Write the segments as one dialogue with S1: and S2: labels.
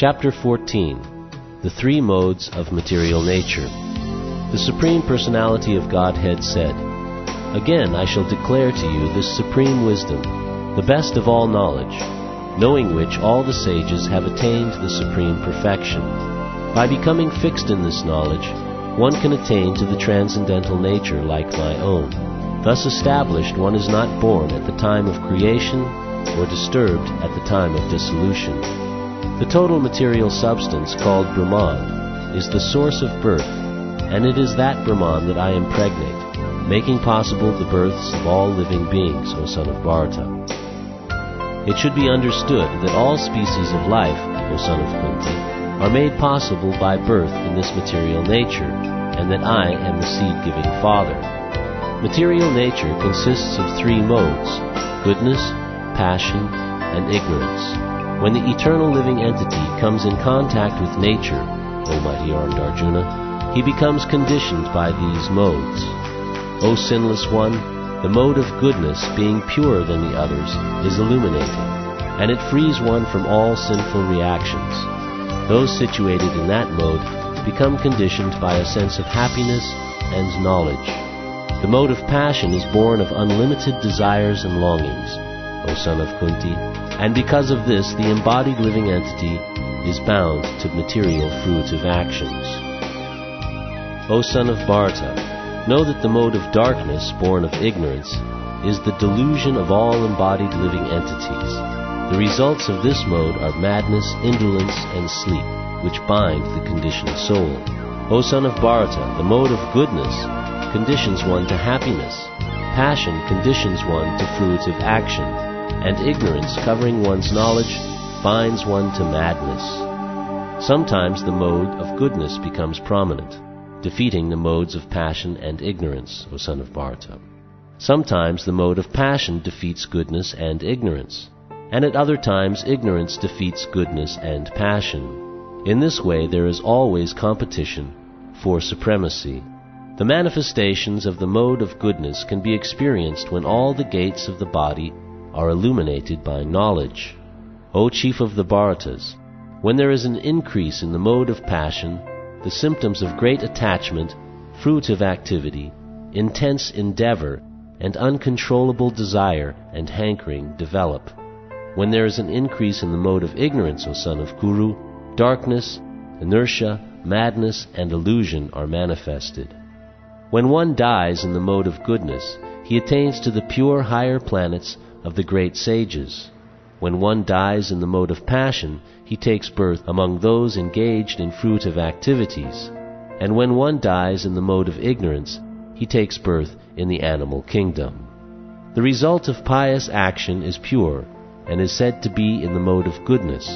S1: Chapter 14. The Three Modes of Material Nature. The Supreme Personality of Godhead said, "Again I shall declare to you this supreme wisdom, the best of all knowledge, knowing which all the sages have attained the supreme perfection. By becoming fixed in this knowledge, one can attain to the transcendental nature like my own. Thus established, one is not born at the time of creation or disturbed at the time of dissolution. The total material substance called Brahman is the source of birth, and it is that Brahman that I impregnate, making possible the births of all living beings, O son of Bharata. It should be understood that all species of life, O son of Kunti, are made possible by birth in this material nature, and that I am the seed-giving father. Material nature consists of three modes: goodness, passion, and ignorance. When the eternal living entity comes in contact with nature, O mighty armed Arjuna, he becomes conditioned by these modes. O sinless one, the mode of goodness, being purer than the others, is illuminating, and it frees one from all sinful reactions. Those situated in that mode become conditioned by a sense of happiness and knowledge. The mode of passion is born of unlimited desires and longings, O son of Kunti, and because of this the embodied living entity is bound to material fruitive actions. O son of Bharata, know that the mode of darkness, born of ignorance, is the delusion of all embodied living entities. The results of this mode are madness, indolence, and sleep, which bind the conditioned soul. O son of Bharata, the mode of goodness conditions one to happiness, passion conditions one to fruitive action, and ignorance, covering one's knowledge, binds one to madness. Sometimes the mode of goodness becomes prominent, defeating the modes of passion and ignorance, O son of Bharata. Sometimes the mode of passion defeats goodness and ignorance, and at other times ignorance defeats goodness and passion. In this way there is always competition for supremacy. The manifestations of the mode of goodness can be experienced when all the gates of the body are illuminated by knowledge. O chief of the Bharatas, when there is an increase in the mode of passion, the symptoms of great attachment, fruitive activity, intense endeavor, and uncontrollable desire and hankering develop. When there is an increase in the mode of ignorance, O son of Kuru, darkness, inertia, madness, and illusion are manifested. When one dies in the mode of goodness, he attains to the pure higher planets of the great sages. When one dies in the mode of passion, he takes birth among those engaged in fruitive activities. And when one dies in the mode of ignorance, he takes birth in the animal kingdom. The result of pious action is pure, and is said to be in the mode of goodness,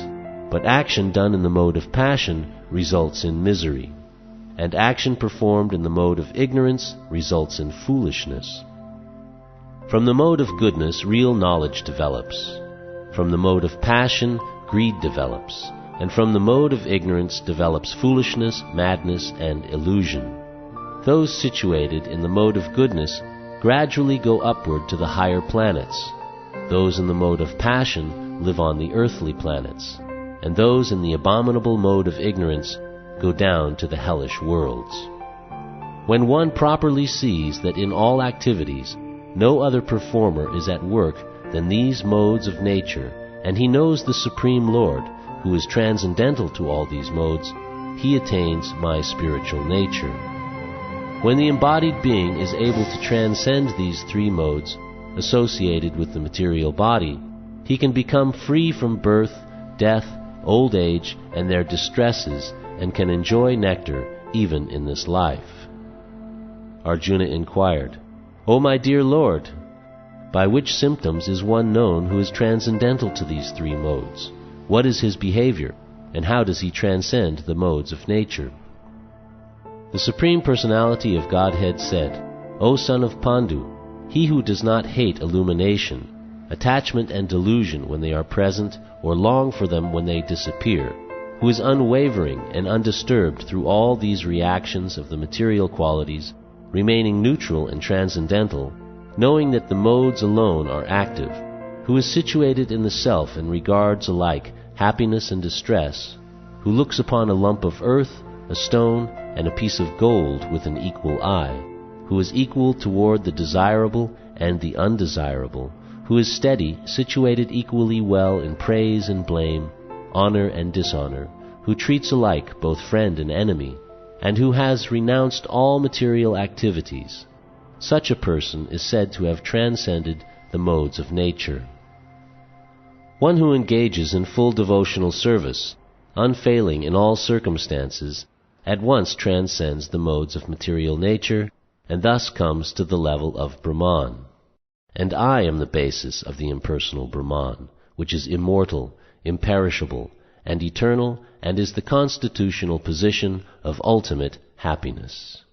S1: but action done in the mode of passion results in misery, and action performed in the mode of ignorance results in foolishness. From the mode of goodness, real knowledge develops. From the mode of passion, greed develops, and from the mode of ignorance develops foolishness, madness, and illusion. Those situated in the mode of goodness gradually go upward to the higher planets. Those in the mode of passion live on the earthly planets, and those in the abominable mode of ignorance go down to the hellish worlds. When one properly sees that in all activities no other performer is at work than these modes of nature, and he knows the Supreme Lord, who is transcendental to all these modes, he attains my spiritual nature. When the embodied being is able to transcend these three modes associated with the material body, he can become free from birth, death, old age, and their distresses, and can enjoy nectar even in this life. Arjuna inquired, "O my dear Lord, by which symptoms is one known who is transcendental to these three modes? What is his behavior, and how does he transcend the modes of nature?" The Supreme Personality of Godhead said, "O son of Pandu, he who does not hate illumination, attachment and delusion when they are present, or long for them when they disappear, who is unwavering and undisturbed through all these reactions of the material qualities, remaining neutral and transcendental, knowing that the modes alone are active, who is situated in the self and regards alike happiness and distress, who looks upon a lump of earth, a stone, and a piece of gold with an equal eye, who is equal toward the desirable and the undesirable, who is steady, situated equally well in praise and blame, honor and dishonor, who treats alike both friend and enemy, and who has renounced all material activities. Such a person is said to have transcended the modes of nature. One who engages in full devotional service, unfailing in all circumstances, at once transcends the modes of material nature, and thus comes to the level of Brahman. And I am the basis of the impersonal Brahman, which is immortal, imperishable, and eternal, and is the constitutional position of ultimate happiness.